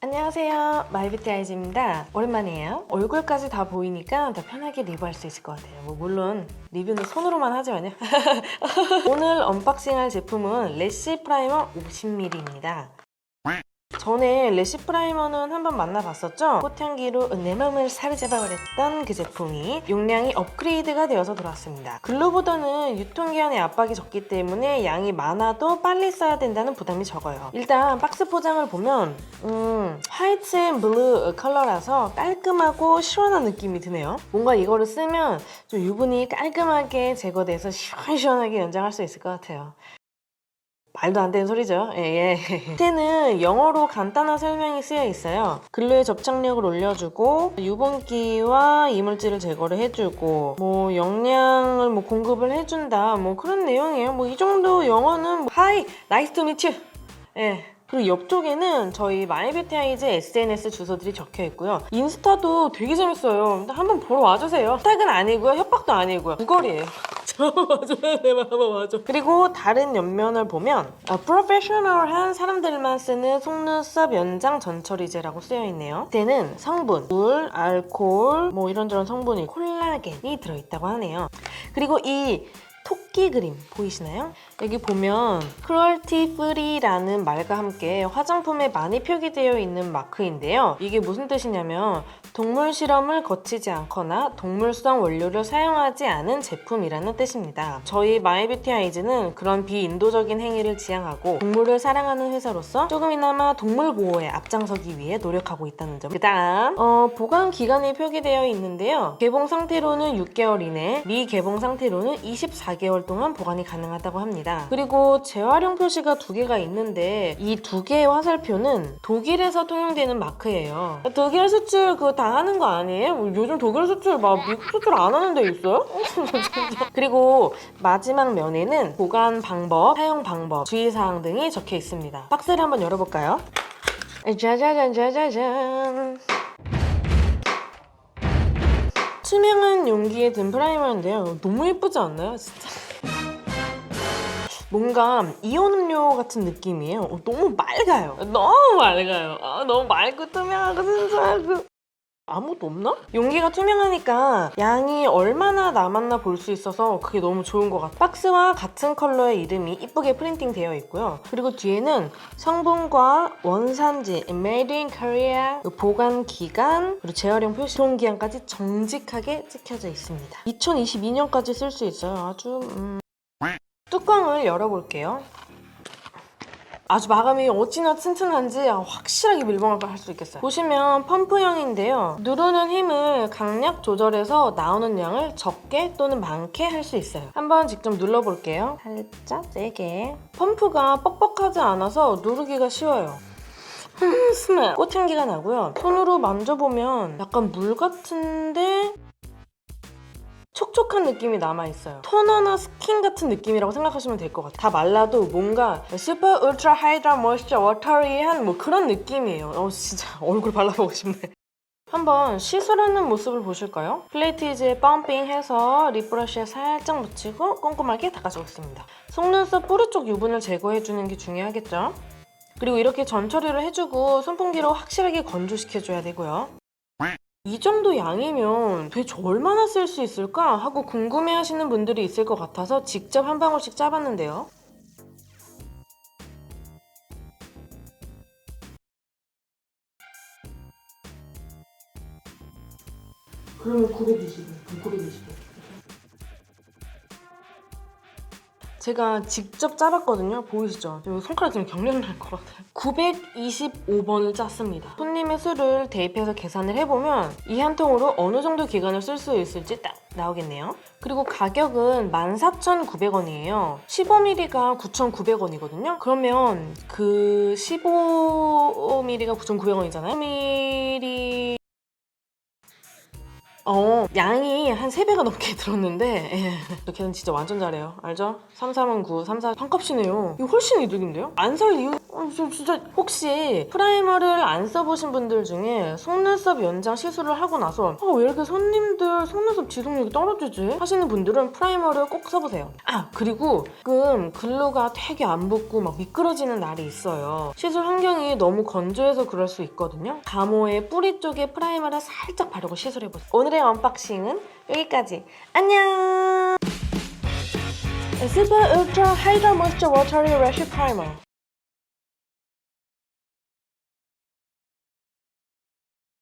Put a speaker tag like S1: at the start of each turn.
S1: 안녕하세요, 마이뷰티 아이즈입니다. 오랜만이에요. 얼굴까지 다 보이니까 더 편하게 리뷰할 수 있을 것 같아요. 물론 리뷰는 손으로만 하지만요. 오늘 언박싱할 제품은 래쉬 프라이머 50ml입니다. 전에 래쉬 프라이머는 한번 만나봤었죠? 꽃향기로 내 맘을 사로잡아버렸던 그 제품이 용량이 업그레이드가 되어서 돌아왔습니다. 글로보다는 유통기한의 압박이 적기 때문에 양이 많아도 빨리 써야 된다는 부담이 적어요. 일단 박스 포장을 보면 화이트 앤 블루 컬러라서 깔끔하고 시원한 느낌이 드네요. 뭔가 이거를 쓰면 좀 유분이 깔끔하게 제거돼서 시원시원하게 연장할 수 있을 것 같아요. 말도 안 되는 소리죠. 예. 밑에는 영어로 간단한 설명이 쓰여 있어요. 근로의 접착력을 올려주고 유분기와 이물질을 제거를 해주고 영양을 공급을 해준다 그런 내용이에요. 이 정도 영어는 Hi, nice to meet you. 예. 그리고 옆쪽에는 저희 마이뷰티 아이즈 SNS 주소들이 적혀 있고요. 인스타도 되게 재밌어요. 한번 보러 와주세요. 부탁은 아니고요. 협박도 아니고요. 구걸이에요. 한번 와줘야 돼. 한번 와줘. 그리고 다른 옆면을 보면 프로페셔널한 사람들만 쓰는 속눈썹 연장 전처리제라고 쓰여 있네요. 그때는 성분, 물, 알코올, 이런저런 성분이 콜라겐이 들어있다고 하네요. 그리고 이 토끼 그림 보이시나요? 여기 보면 크루얼티 프리라는 말과 함께 화장품에 많이 표기되어 있는 마크인데요. 이게 무슨 뜻이냐면 동물 실험을 거치지 않거나 동물성 원료를 사용하지 않은 제품이라는 뜻입니다. 저희 마이뷰티 아이즈는 그런 비인도적인 행위를 지향하고 동물을 사랑하는 회사로서 조금이나마 동물 보호에 앞장서기 위해 노력하고 있다는 점. 그 다음 보관 기간이 표기되어 있는데요. 개봉 상태로는 6개월 이내, 미개봉 상태로는 24개월 동안 보관이 가능하다고 합니다. 그리고 재활용 표시가 2개가 있는데 이 2개의 화살표는 독일에서 통용되는 마크예요. 독일 수출 그거 다 하는 거 아니에요? 요즘 독일 수출 미국 수출 안 하는 데 있어요? 그리고 마지막 면에는 보관 방법, 사용 방법, 주의사항 등이 적혀 있습니다. 박스를 한번 열어볼까요? 짜자잔. 투명한 용기에 든 프라이머인데요. 너무 예쁘지 않나요? 진짜. 뭔가 이온 음료 같은 느낌이에요. 너무 맑아요. 너무 맑아요. 너무 맑고 투명하고 진짜 아무것도 없나? 용기가 투명하니까 양이 얼마나 남았나 볼 수 있어서 그게 너무 좋은 것 같아요. 박스와 같은 컬러의 이름이 이쁘게 프린팅 되어 있고요. 그리고 뒤에는 성분과 원산지, Made in Korea, 보관 기간, 그리고 재활용 표시, 유통기한까지 정직하게 찍혀져 있습니다. 2022년까지 쓸 수 있어요. 아주 뚜껑을 열어볼게요. 아주 마감이 어찌나 튼튼한지 확실하게 밀봉을 할 수 있겠어요. 보시면 펌프형인데요. 누르는 힘을 강약 조절해서 나오는 양을 적게 또는 많게 할 수 있어요. 한번 직접 눌러볼게요. 살짝 세게. 펌프가 뻑뻑하지 않아서 누르기가 쉬워요. 스멜! 꽃향기가 나고요. 손으로 만져보면 약간 물 같은데 촉촉한 느낌이 남아있어요. 토너나 스킨 같은 느낌이라고 생각하시면 될 것 같아요. 다 말라도 뭔가 슈퍼 울트라 하이드라 모이스처 워터리한 그런 느낌이에요. 진짜 얼굴 발라보고 싶네. 한번 시술하는 모습을 보실까요? 플레이티즈에 펌핑해서 립브러쉬에 살짝 묻히고 꼼꼼하게 닦아주겠습니다. 속눈썹 뿌리 쪽 유분을 제거해주는 게 중요하겠죠? 그리고 이렇게 전처리를 해주고 선풍기로 확실하게 건조시켜줘야 되고요. 이 정도 양이면 도대체 얼마나 쓸 수 있을까 하고 궁금해하시는 분들이 있을 것 같아서 직접 한 방울씩 짜봤는데요. 그러면 920. 제가 직접 짜봤거든요. 보이시죠? 손가락 좀 경련 날 것 같아요. 925번을 짰습니다. 손님의 수를 대입해서 계산을 해보면 이 한 통으로 어느 정도 기간을 쓸 수 있을지 딱 나오겠네요. 그리고 가격은 14,900원이에요. 15ml가 9,900원이거든요. 그러면 그 15ml가 9,900원이잖아요. 15ml 양이 한 3배가 넘게 들었는데 걔는 진짜 완전 잘해요. 알죠? 33은 9, 34 반값이네요. 이거 훨씬 이득인데요? 안 살 이유... 저 진짜 혹시 프라이머를 안 써보신 분들 중에 속눈썹 연장 시술을 하고 나서 왜 이렇게 손님들 속눈썹 지속력이 떨어지지? 하시는 분들은 프라이머를 꼭 써보세요. 그리고 가끔 글루가 되게 안 붙고 막 미끄러지는 날이 있어요. 시술 환경이 너무 건조해서 그럴 수 있거든요. 가모의 뿌리 쪽에 프라이머를 살짝 바르고 시술해보세요. 오늘의 언박싱은 여기까지. 안녕! Super Ultra Hydra Moisture Watery Rash Primer